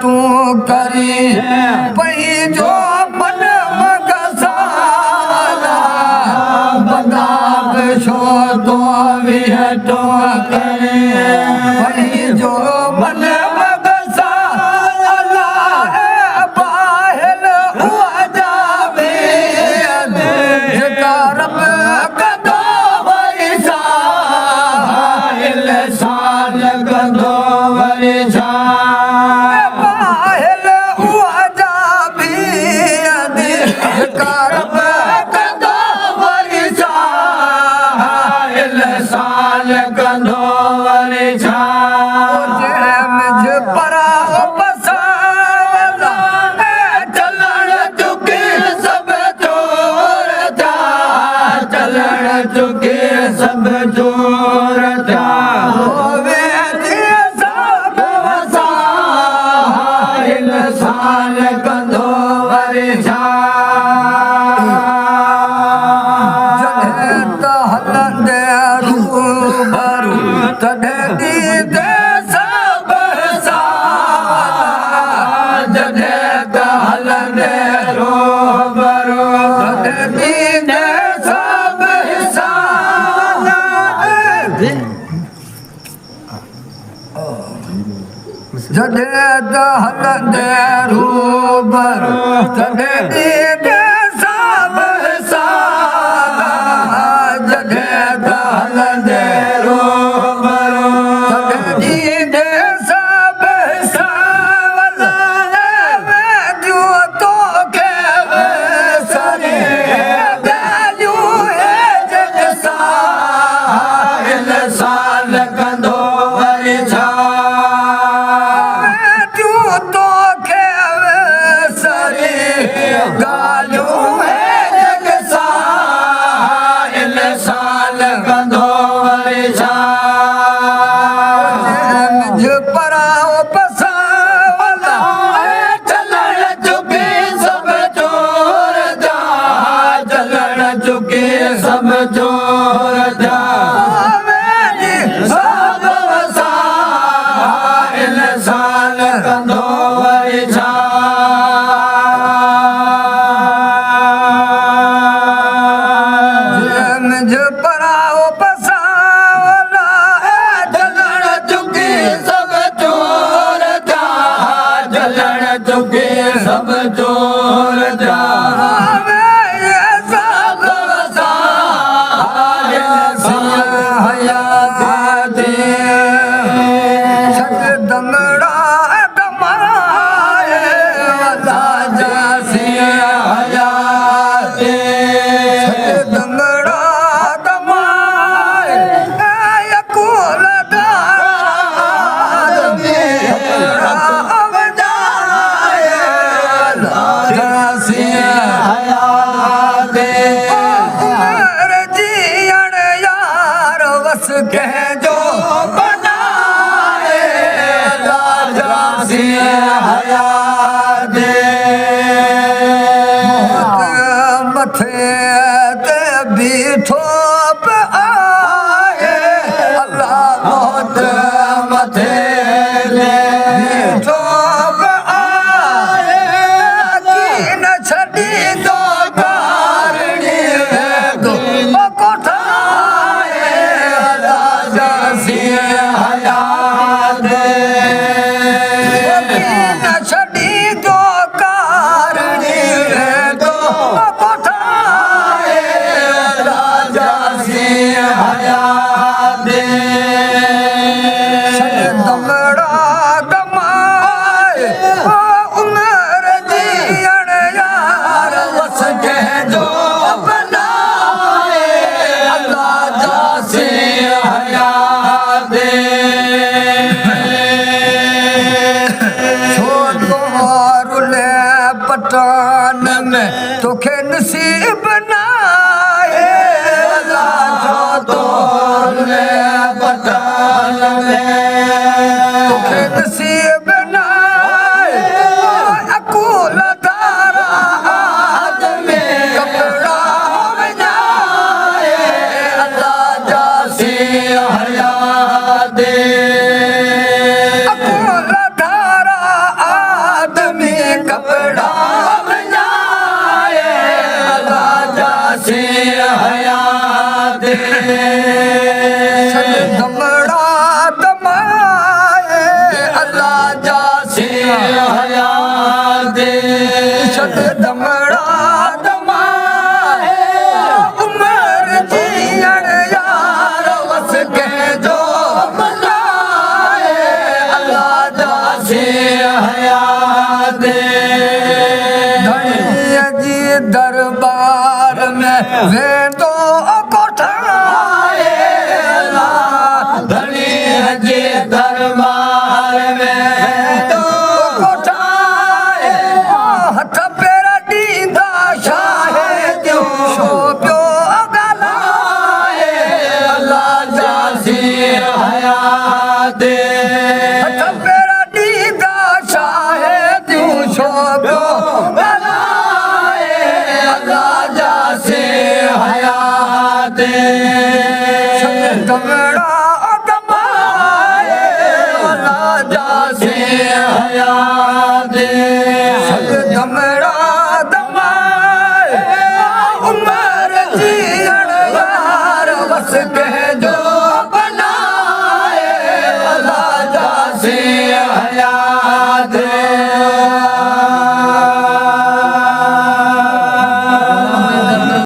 तू करी पही जो मन मगसाला बदाब शो तो विहटो करे पही जो मन मगसाला बाहल हुआ जावे करब कदो वैसा साल कदो वैसा सब जोर था साल कंधो वरिछा जॾहिं त हलंदे रूबरू तॾहिं ॾींदे सभ साल जॾहिं त हलंदे रूबरू तॾहिं ॾींदे सभ साल जॾहिं त हलंदे रूबरू तॾहिं ॾींदे सभ साल जॾहिं त हलंदे रूबरू तॾहिं ॾींदे सभ साल वेंदियूं तोखे विसरे ॻाल्हियूं हे जग साहिल साल कंदो वरिछा गालियूं जग साहिल साल कंदो वरिछा मुझ पराओ पसावला चलण चुके सब चोर जा चलण चुके सब चोर जा सब साहिल साल कंदो वरिछा सब चोर जा सब हयात दमड़ा दमाए राजा से हयात दमड़ा दमाए यकुल कह जो बनाए राजा से हया दे मथे ते बीठो आए अल्लाह बहुत मथे बीठो आए की न छड़ी दो कारणी दो कोठा छड़ी दो कारणी दो कोठाए राजा से दे सद दमड़ा दमाए अल्लाह जासे हया दे सद दमड़ा दमाए उमर जियण यार वस के जो बनाए अल्लाह जासे हया दे धनी जी दरबार में वे तो कोठाए धनी जे दरबार में तो कोठाए हथ पेरा दीदा शाहे जो शोभ्यो गलाए अल्लाह जासी हया दे हथ पेरा दीदा शाहे जो शोभ्यो गलाए अल्लाह जासी हया दे दमड़ा दमाए अल्लाह जासे हया दे दमड़ा